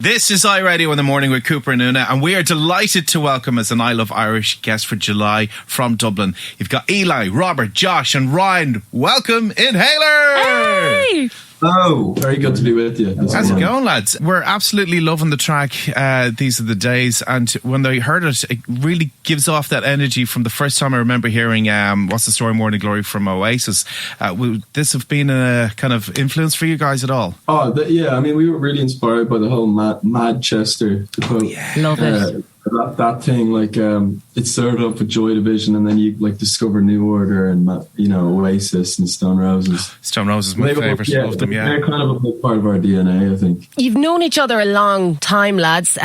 This is iRadio in the Morning with Cooper and Una, and we are delighted to welcome as an I Love Irish guest for July from Dublin. You've got Eli, Robert, Josh and Ryan. Welcome, Inhaler! Hey! Oh, very good to be with you. How's it going, lads? We're absolutely loving the track, These Are the Days, and when they heard it, it really gives off that energy from the first time I remember hearing What's the Story, Morning Glory from Oasis. Will this have been a kind of influence for you guys at all? Oh, yeah, I mean, we were really inspired by the whole Manchester quote. Yeah. Love it. That thing, like, it started off with Joy Division, and then you like discover New Order and Oasis and Stone Roses. Stone Roses, my favourite. Yeah, Love them, yeah. They're kind of a big part of our DNA, I think. You've known each other a long time, lads.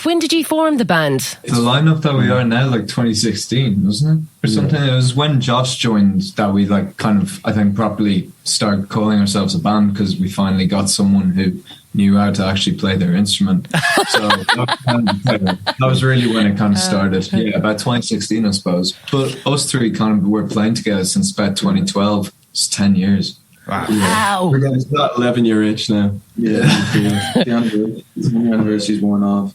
When did you form the band? The lineup that we are now, like 2016, wasn't it? Or something. It was when Josh joined that we like kind of, I think, properly started calling ourselves a band, because we finally got someone who knew how to actually play their instrument. So that was really when it kind of started. Yeah, about 2016, I suppose. But us three kind of were playing together since about 2012. It's 10 years. Wow. We're getting to that 11-year itch now. Yeah. The anniversary's worn off.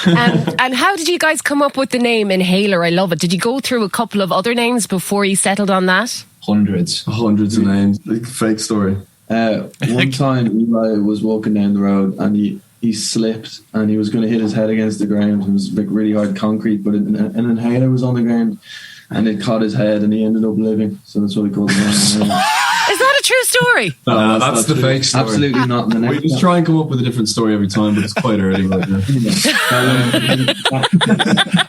And how did you guys come up with the name Inhaler? I love it. Did you go through a couple of other names before you settled on that? Hundreds of names. Like, fake story. One time Eli was walking down the road and he slipped and he was going to hit his head against the ground. It was like really hard concrete, but an inhaler was on the ground and it caught his head and he ended up living. So that's what we called it. Is that a true story? No, that's the fake story. Absolutely not. We just try and come up with a different story every time, but it's quite early. Right now.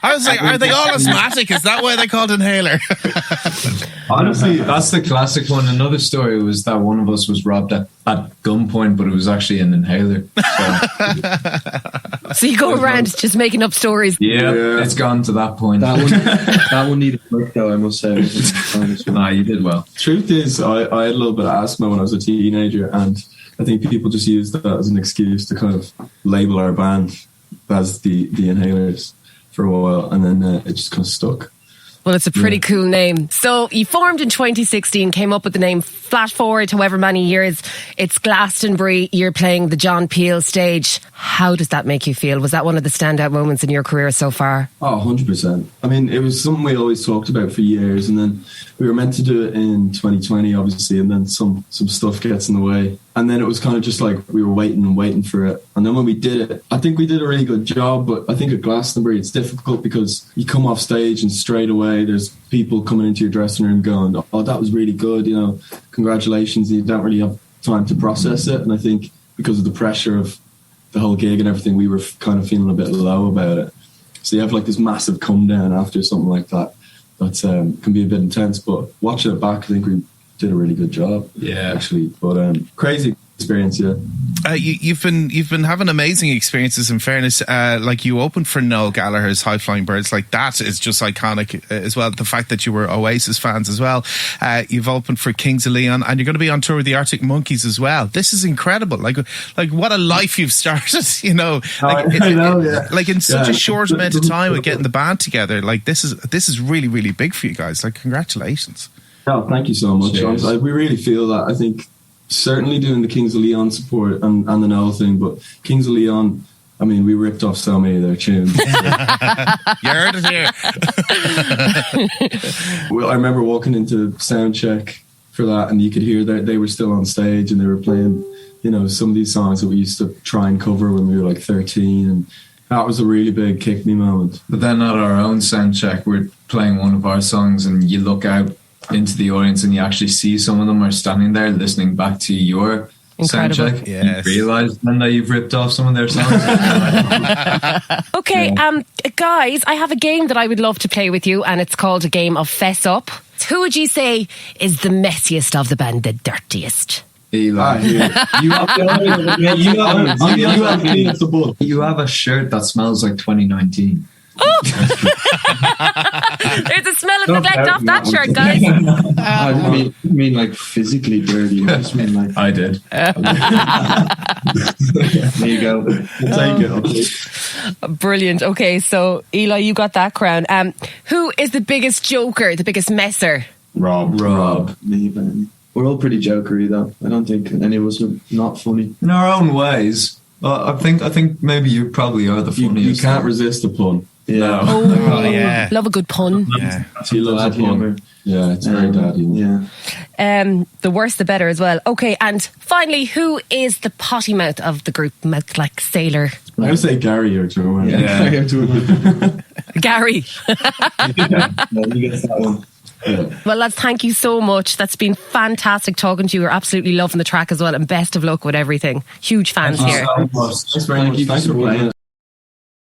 I was like, are they all asthmatic? Is that why they called Inhaler? Honestly, that's the classic one. Another story was that one of us was robbed at gunpoint, but it was actually an inhaler. So you go around just making up stories. Yeah, it's gone to that point. That one needed work, though, I must say. Nah, you did well. Truth is, I had a little bit of asthma when I was a teenager, and I think people just used that as an excuse to kind of label our band as the Inhalers for a while, and then it just kind of stuck. Well, it's a pretty cool name. So you formed in 2016, came up with the name. Flash forward however many years, it's Glastonbury, you're playing the John Peel stage. How does that make you feel? Was that one of the standout moments in your career so far? Oh, 100%. I mean, it was something we always talked about for years, and then we were meant to do it in 2020, obviously, and then some stuff gets in the way. And then it was kind of just like we were waiting for it. And then when we did it, I think we did a really good job, but I think at Glastonbury it's difficult because you come off stage and straight away there's people coming into your dressing room going, oh, that was really good, congratulations. You don't really have time to process it. And I think because of the pressure of the whole gig and everything, we were kind of feeling a bit low about it. So you have like this massive come down after something like that can be a bit intense, but watching it back, I think we did a really good job. Yeah, actually, but crazy experience. Yeah. You've been having amazing experiences. In fairness, like you opened for Noel Gallagher's High Flying Birds, like that is just iconic as well. The fact that you were Oasis fans as well. You've opened for Kings of Leon, and you're going to be on tour with the Arctic Monkeys as well. This is incredible. Like what a life you've started. I know, yeah. Like in such a short amount of time with getting the band together. Like this is really, really big for you guys. Like congratulations. Oh, thank you so much. We really feel that. I think certainly doing the Kings of Leon support and the Noel thing, but Kings of Leon, I mean, we ripped off so many of their tunes. You heard it here. Well, I remember walking into sound check for that, and you could hear that they were still on stage and they were playing, some of these songs that we used to try and cover when we were like 13, and that was a really big kick me moment. But then at our own sound check, we're playing one of our songs and you look out into the audience and you actually see some of them are standing there listening back to your sound check. Yes. You realise then that you've ripped off some of their songs. Okay, guys, I have a game that I would love to play with you, and it's called a game of Fess Up. Who would you say is the messiest of the band, the dirtiest? Eli. You have a shirt that smells like 2019. Oh! There's a smell of neglect off that shirt, guys. I mean like physically dirty. I just mean like I did. There you go. Take it. Brilliant. Okay, so Eli, you got that crown. Who is the biggest joker, the biggest messer? Rob. Me, man. We're all pretty jokery, though. I don't think any of us are not funny. In our own ways. I think maybe you probably are the You funniest. can't resist a pun. Yeah. Oh, yeah. Love a good pun. Yeah. She loves a Dad humor. pun. Yeah, it's very dad humor. Yeah. The worse the better as well. Okay, and finally, who is the potty mouth of the group? Mouth like sailor. I would say Gary or Joe. I have to. Gary. Yeah, he gets that one. Yeah. Well, lads, thank you so much. That's been fantastic talking to you. We're absolutely loving the track as well, and best of luck with everything. Huge fans here. Thanks very much. Thank you Thanks for so much. playing.